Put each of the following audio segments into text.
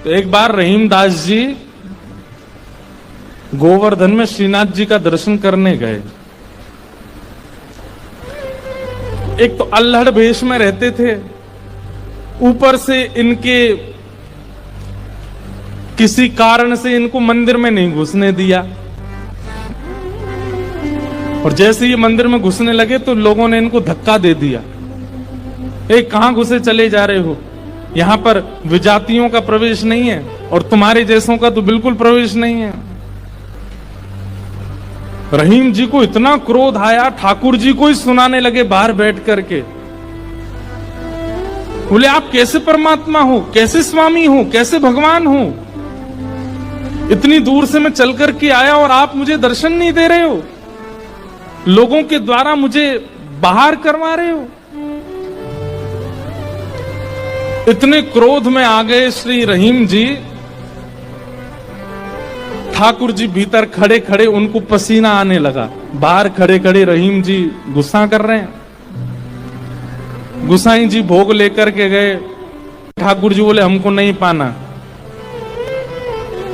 तो एक बार रहीमदास जी गोवर्धन में श्रीनाथ जी का दर्शन करने गए। एक तो अल्हड़ वेश में रहते थे, ऊपर से इनके किसी कारण से इनको मंदिर में नहीं घुसने दिया, और जैसे ये मंदिर में घुसने लगे तो लोगों ने इनको धक्का दे दिया। कहां घुसे चले जा रहे हो, यहां पर विजातियों का प्रवेश नहीं है और तुम्हारे जैसों का तो बिल्कुल प्रवेश नहीं है। रहीम जी को इतना क्रोध आया, ठाकुर जी को ही सुनाने लगे बाहर बैठ करके। बोले आप कैसे परमात्मा हो, कैसे स्वामी हो, कैसे भगवान हो? इतनी दूर से मैं चल करके आया और आप मुझे दर्शन नहीं दे रहे हो, लोगों के द्वारा मुझे बाहर करवा रहे हो। इतने क्रोध में आ गए श्री रहीम जी। ठाकुर जी भीतर खड़े खड़े उनको पसीना आने लगा, बाहर खड़े खड़े रहीम जी गुस्सा कर रहे हैं। गुसाई जी भोग लेकर के गए, ठाकुर जी बोले हमको नहीं पाना।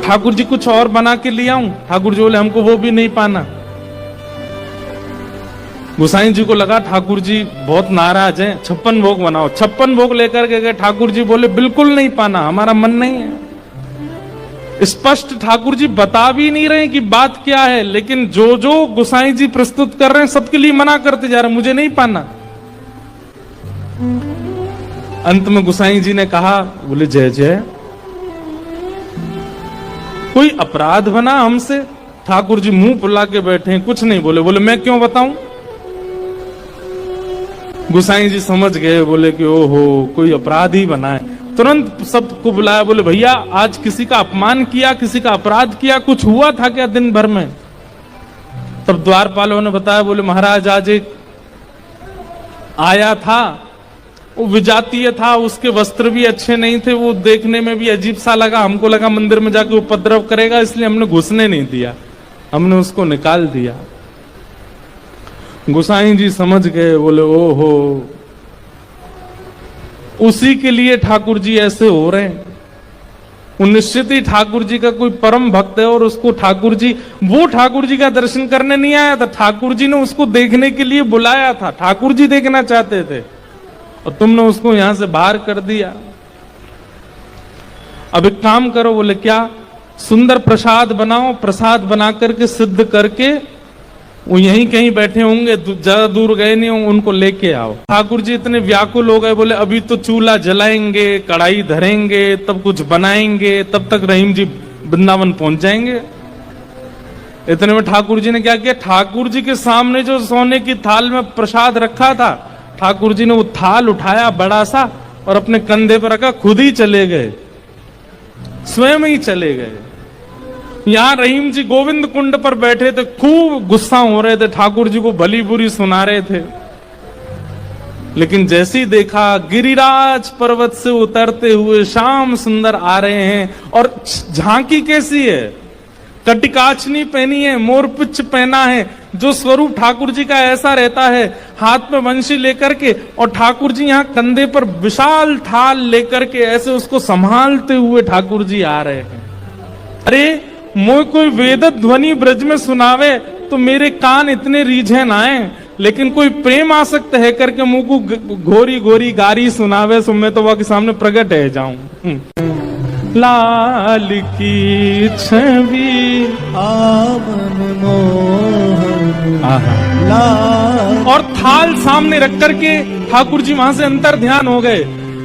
ठाकुर जी कुछ और बना के ले आऊं, ठाकुर जी बोले हमको वो भी नहीं पाना। गुसाई जी को लगा ठाकुर जी बहुत नाराज हैं, 56 भोग बनाओ। 56 भोग लेकर के गए, ठाकुर जी बोले बिल्कुल नहीं पाना, हमारा मन नहीं है। स्पष्ट ठाकुर जी बता भी नहीं रहे कि बात क्या है, लेकिन जो जो गुसाई जी प्रस्तुत कर रहे हैं सबके लिए मना करते जा रहे हैं, मुझे नहीं पाना। अंत में गुसाई जी ने कहा, बोले जय जय, कोई अपराध बना हमसे? ठाकुर जी मुंह फुला के बैठे हैं, कुछ नहीं बोले। बोले मैं क्यों बताऊं? गुसाई जी समझ गए, बोले कि ओहो कोई अपराध ही बना है। तुरंत सबको बुलाया, बोले भैया आज किसी का अपमान किया, किसी का अपराध किया, कुछ हुआ था क्या दिन भर में? तब द्वारपालों ने बताया, बोले महाराज आज एक आया था, वो विजातीय था, उसके वस्त्र भी अच्छे नहीं थे, वो देखने में भी अजीब सा लगा, हमको लगा मंदिर में जाके उपद्रव करेगा, इसलिए हमने घुसने नहीं दिया, हमने उसको निकाल दिया। गुसाई जी समझ गए, बोले ओहो उसी के लिए ठाकुर जी ऐसे हो रहे हैं। वो निश्चित ही ठाकुर जी का कोई परम भक्त है और उसको ठाकुर जी, वो ठाकुर जी का दर्शन करने नहीं आया था, ठाकुर जी ने उसको देखने के लिए बुलाया था, ठाकुर जी देखना चाहते थे और तुमने उसको यहां से बाहर कर दिया। अब एक काम करो, बोले क्या? सुंदर प्रसाद बनाओ, प्रसाद बना करके सिद्ध करके वो यहीं कहीं बैठे होंगे, ज्यादा दूर गए नहीं होंगे, उनको लेके आओ। ठाकुर जी इतने व्याकुल हो गए, बोले अभी तो चूल्हा जलाएंगे, कढ़ाई धरेंगे, तब कुछ बनाएंगे, तब तक रहीम जी वृंदावन पहुंच जाएंगे। इतने में ठाकुर जी ने क्या किया, ठाकुर जी के सामने जो सोने की थाल में प्रसाद रखा था, ठाकुर जी ने वो थाल उठाया बड़ा सा और अपने कंधे पर रखा, खुद ही चले गए, स्वयं ही चले गए। यहां रहीम जी गोविंद कुंड पर बैठे थे, खूब गुस्सा हो रहे थे, ठाकुर जी को भली बुरी सुना रहे थे। लेकिन जैसे ही देखा गिरिराज पर्वत से उतरते हुए श्याम सुंदर आ रहे हैं, और झांकी कैसी है, कटिकाचनी पहनी है, मोरपिच पहना है, जो स्वरूप ठाकुर जी का ऐसा रहता है, हाथ में वंशी लेकर के, और ठाकुर जी यहाँ कंधे पर विशाल थाल लेकर के ऐसे उसको संभालते हुए ठाकुर जी आ रहे हैं। अरे मोह कोई वेद ध्वनि ब्रज में सुनावे तो मेरे कान इतने रीझे ना आए, लेकिन कोई प्रेम आसक्त है करके मुंह को घोरी घोरी गारी सुनावे, सो मैं तो वह के सामने प्रकट है जाऊं। लाल की छवि आवन मोहन, और थाल सामने रख करके ठाकुर जी वहां से अंतर ध्यान हो गए।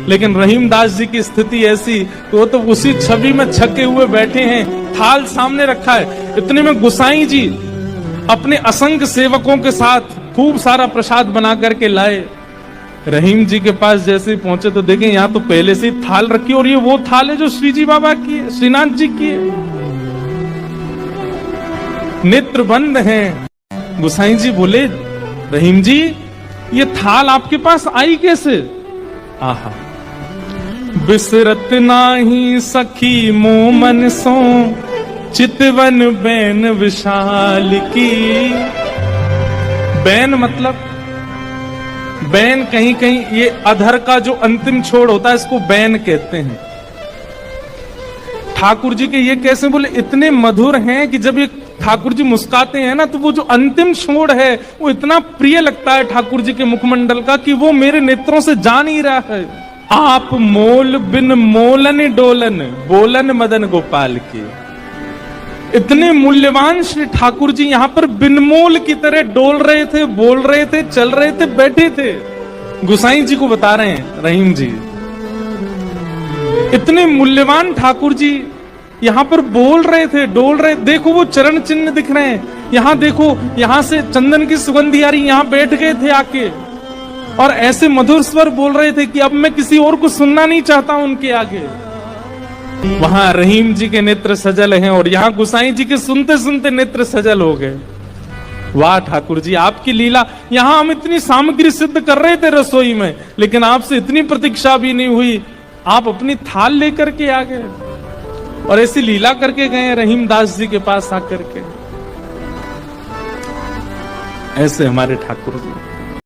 लेकिन रहीमदास जी की स्थिति ऐसी, वो तो उसी छवि में छके हुए बैठे हैं, थाल सामने रखा है। इतने में गुसाई जी अपने असंख्य सेवकों के साथ खूब सारा प्रसाद बना करके लाए। रहीम जी के पास जैसे ही पहुंचे तो देखें यहाँ तो पहले से थाल रखी, और ये वो थाल है जो श्रीजी बाबा की है, श्रीनाथ जी की है। नेत्र बंद हैं। गुसाई जी बोले रहीम जी ये थाल आपके पास आई कैसे? आहा, बिसरत नाही सखी मोमन सो चितवन बैन विशाल की। बैन मतलब, बैन कहीं कहीं ये अधर का जो अंतिम छोड़ होता है इसको बैन कहते हैं। ठाकुर जी के ये कैसे बोले, इतने मधुर हैं कि जब ये ठाकुर जी मुस्काते हैं ना, तो वो जो अंतिम छोड़ है वो इतना प्रिय लगता है ठाकुर जी के मुखमंडल का कि वो मेरे नेत्रों से जा नहीं रहा है। आप मोल बिन मोलन डोलन, बोलन मदन गोपाल की। इतने मूल्यवान श्री ठाकुर जी यहाँ पर बिनमोल की तरह डोल रहे थे, बोल रहे थे, चल रहे थे, बैठे थे। गुसाई जी को बता रहे हैं रहीम जी, इतने मूल्यवान ठाकुर जी यहाँ पर बोल रहे थे, डोल रहे। देखो वो चरण चिन्ह दिख रहे हैं, यहाँ देखो, यहाँ से चंदन की सुगंधी आ रही, यहाँ बैठ गए थे आके और ऐसे मधुर स्वर बोल रहे थे कि अब मैं किसी और को सुनना नहीं चाहता उनके आगे। वहां रहीम जी के नेत्र सजल हैं और यहाँ गुसाई जी के सुनते सुनते नेत्र सजल हो गए। वाह ठाकुर जी, आपकी लीला। यहाँ हम इतनी सामग्री सिद्ध कर रहे थे रसोई में, लेकिन आपसे इतनी प्रतीक्षा भी नहीं हुई, आप अपनी थाल लेकर के आ गए और ऐसी लीला करके गए रहीम दास जी के पास आकर के। ऐसे हमारे ठाकुर जी।